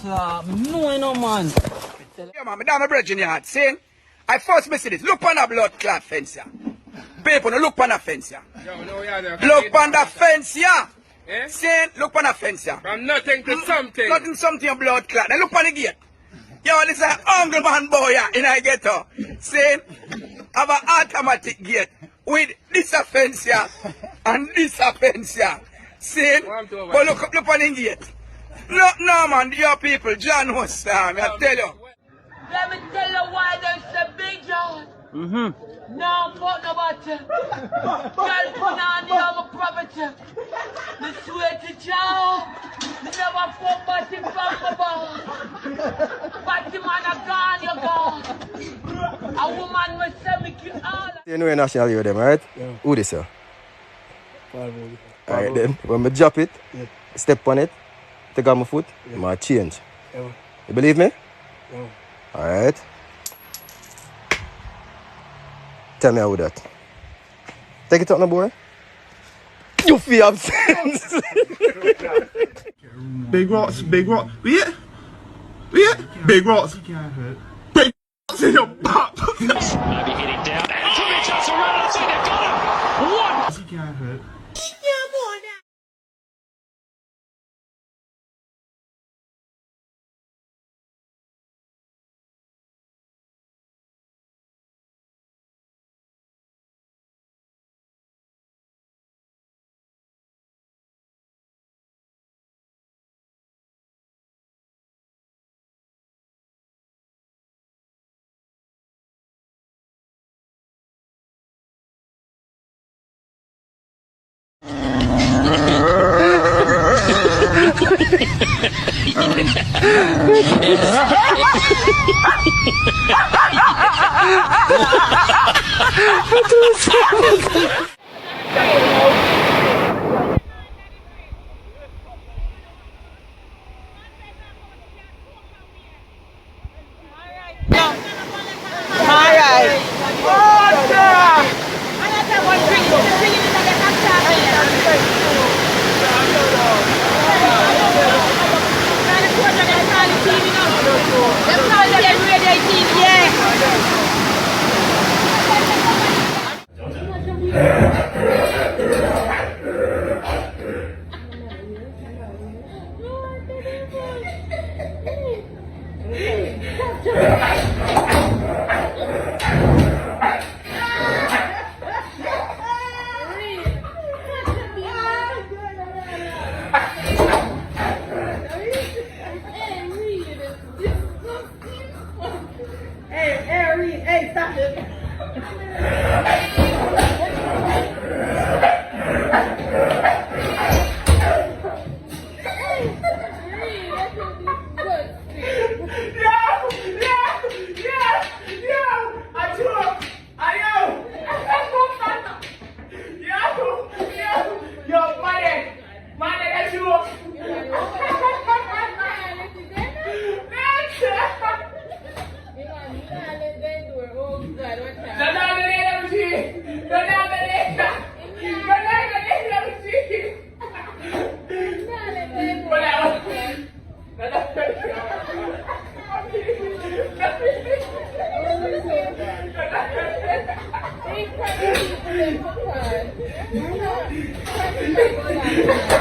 clock. No, man. Yeah, man, I'm a bridge in yard. See? I first miss this. Look on the blood clot fence here. People, no look on the fence here. Look on the fence here. Eh? See? Look on the fence here. From nothing to something. Nothing, something, blood clot. Now look on the gate. Yo, this is an hungry man boy here in a ghetto. See? Have an automatic gate with this fence here and this fence here. See? But look on the gate. No, man, your people, John was I tell you. Let me tell you why there's a big yard. No, fuck nobody. Girl, put on the other property. The sweet job. Never fuck body from the bar. Body man a gone, you gone. A woman will say me kill all. You know your national hero them, right? Yeah. Who this, sir? Parvoli. Alright then, when I drop it, step on it, take out my foot, I change. Yeah. You believe me? Yeah. Alright. Tell me how that. Take it out now, boy. You feel absent. Big rocks, big rock. Wait. Big rocks. Big rocks in your butt. Maybe heading down. Antovic has a run. I think they've got him. What? He can't hurt. Hey, stop it. Thank you.